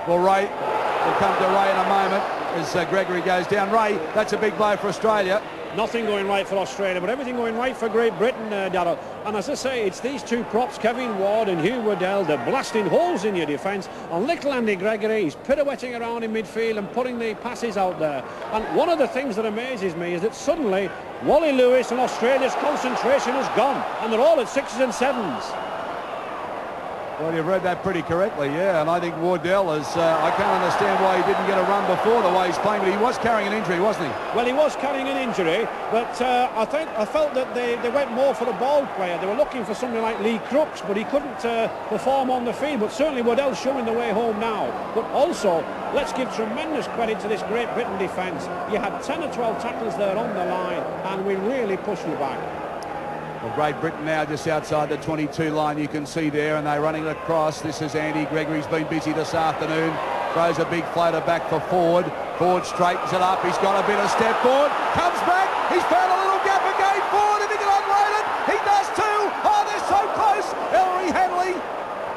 Well, Ray, we'll come to Ray in a moment as Gregory goes down. Ray, that's a big blow for Australia. Nothing going right for Australia, but everything going right for Great Britain, Darryl. And as I say, it's these two props, Kevin Ward and Hugh Waddell, they're blasting holes in your defence. And little Andy Gregory, he's pirouetting around in midfield and putting the passes out there. And one of the things that amazes me is that suddenly Wally Lewis and Australia's concentration is gone, and they're all at 6s and 7s. Well, you've read that pretty correctly, yeah, and I think Wardell is, I can't understand why he didn't get a run before the way he's playing, but he was carrying an injury, wasn't he? Well, he was carrying an injury, but I felt that they went more for a ball player. They were looking for somebody like Lee Crooks, but he couldn't perform on the field, but certainly Waddell's showing the way home now. But also, let's give tremendous credit to this Great Britain defence. You had 10 or 12 tackles there on the line, and we really pushed you back. Well, Great Britain now just outside the 22 line, you can see there, and they're running it across. This is Andy Gregory's been busy this afternoon. Throws a big floater back for Ford. Ford straightens it up. He's got a bit of step forward. Comes back. He's found a little gap again. Ford, if he can unload it, he does too. Oh, they're so close. Ellery Hanley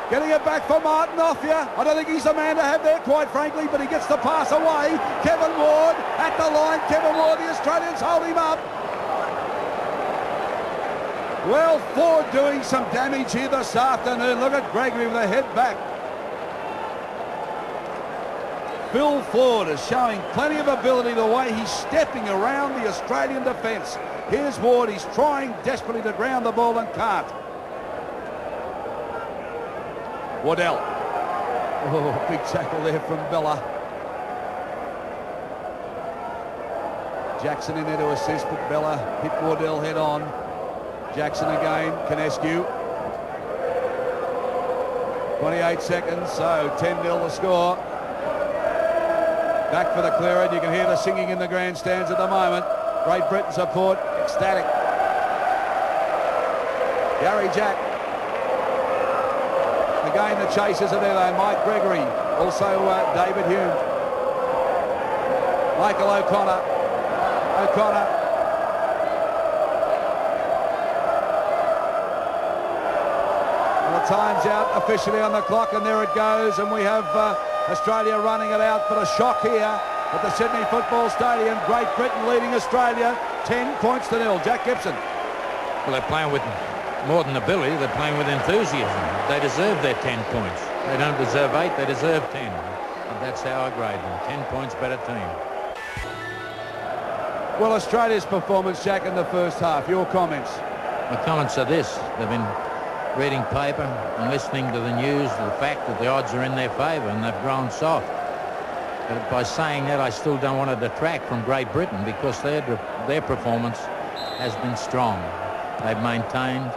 getting it back for Martin Offia. I don't think he's the man to have there, quite frankly, but he gets the pass away. Kevin Ward at the line. Kevin Ward, the Australians hold him up. Well, Ford doing some damage here this afternoon. Look at Gregory with the head back. Phil Ford is showing plenty of ability the way he's stepping around the Australian defence. Here's Ward. He's trying desperately to ground the ball and can't. Waddell. Oh, big tackle there from Bella. Jackson in there to assist, but Bella hit Waddell head on. Jackson again, Canescu. 28 seconds, so 10-0 the score. Back for the clear, and you can hear the singing in the grandstands at the moment. Great Britain support, ecstatic. Gary Jack. Again, the chasers are there though. Mike Gregory, also David Hume. Michael O'Connor. Time's out officially on the clock, and there it goes, and we have Australia running it out, but a shock here at the Sydney Football Stadium. Great Britain leading Australia 10 points to 0. Jack Gibson. Well, they're playing with more than ability, they're playing with enthusiasm. They deserve their 10 points. They don't deserve 8, they deserve 10. And that's how I grade them. 10 points better team. Well, Australia's performance, Jack, in the first half. Your comments? My comments are this. They've been reading paper and listening to the news, the fact that the odds are in their favour, and they've grown soft. But by saying that, I still don't want to detract from Great Britain, because their performance has been strong. They've maintained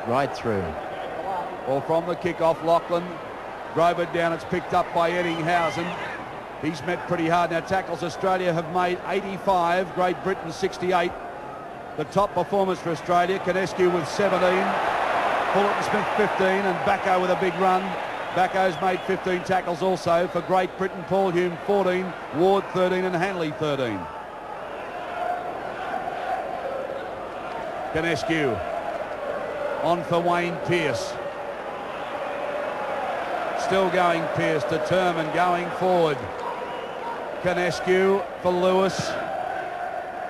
right through. Well, from the kick-off, Lachlan drove it down. It's picked up by Eddinghausen. He's met pretty hard. Now, tackles Australia have made 85, Great Britain 68. The top performance for Australia, Canescu with 17. Fullerton Smith 15, and Backo with a big run. Backo's made 15 tackles also for Great Britain. Paul Hume 14, Ward 13, and Hanley 13. Canescu on for Wayne Pearce. Still going Pearce, determined, going forward. Canescu for Lewis.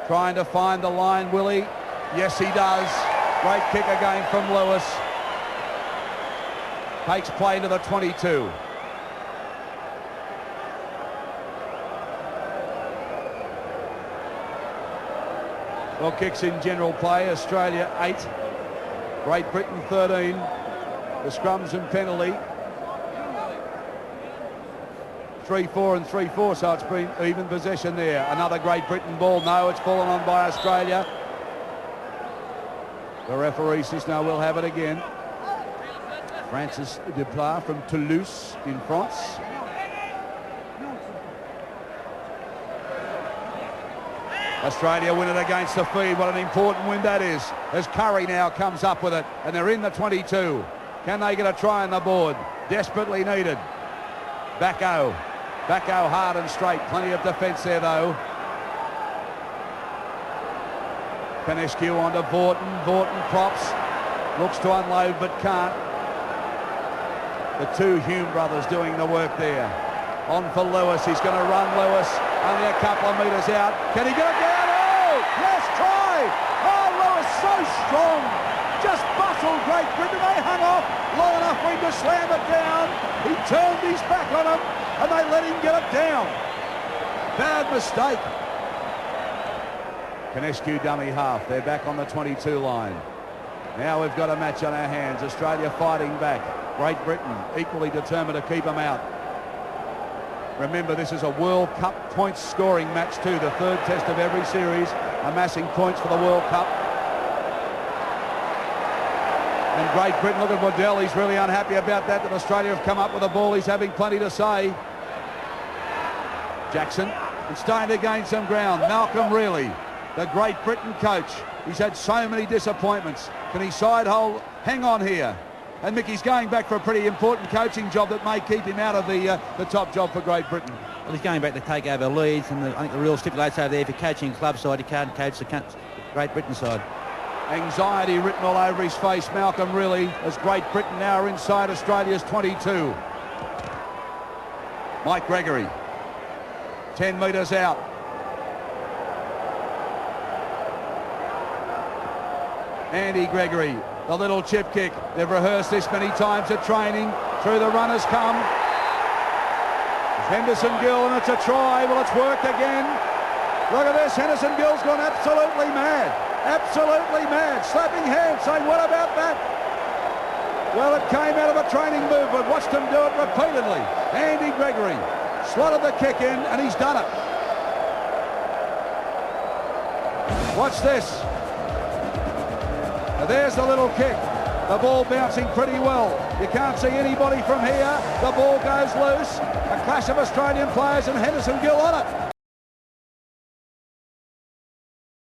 Trying to find the line, Willie. Yes, he does. Great kick again from Lewis. Takes play to the 22. Well, kicks in general play. Australia 8. Great Britain 13. The scrums and penalty. 3-4 and 3-4, so it's been even possession there. Another Great Britain ball. No, it's fallen on by Australia. The referee says now we'll have it again. Francis Deplat from Toulouse in France. Australia win it against the feed. What an important win that is, as Curry now comes up with it, and they're in the 22. Can they get a try on the board? Desperately needed. Backo hard and straight. Plenty of defence there though. Canescu onto Vaughton. Vaughton props. Looks to unload but can't. The two Hume brothers doing the work there. On for Lewis. He's going to run, Lewis. Only a couple of metres out. Can he get it down? Oh, yes, try! Oh, Lewis so strong. Just bustled Great Britain. They hung off long enough for him to slam it down. He turned his back on them and they let him get it down. Bad mistake. Canescu dummy half. They're back on the 22 line. Now we've got a match on our hands. Australia fighting back. Great Britain equally determined to keep them out. Remember, this is a World Cup points scoring match too. The third test of every series, amassing points for the World Cup. And Great Britain, look at Waddell. He's really unhappy about that Australia have come up with the ball. He's having plenty to say. Jackson is starting to gain some ground. Malcolm Reilly, the Great Britain coach. He's had so many disappointments. Can he side-hole? Hang on here. And Mickey's going back for a pretty important coaching job that may keep him out of the top job for Great Britain. Well, he's going back to take over Leeds, and I think the rule stipulates over there if you're coaching club side, you can't coach the Great Britain side. Anxiety written all over his face, Malcolm Reilly, as Great Britain now are inside Australia's 22. Mike Gregory, 10 metres out. Andy Gregory, the little chip kick. They've rehearsed this many times at training. Through the runners come. Henderson Gill, and it's a try. Well, it's worked again. Look at this. Henderson Gill's gone absolutely mad. Absolutely mad. Slapping hands, saying, what about that? Well, it came out of a training movement. Watched him do it repeatedly. Andy Gregory slotted the kick in, and he's done it. Watch this. Now there's the little kick. The ball bouncing pretty well. You can't see anybody from here. The ball goes loose. A clash of Australian players and Henderson Gill on it.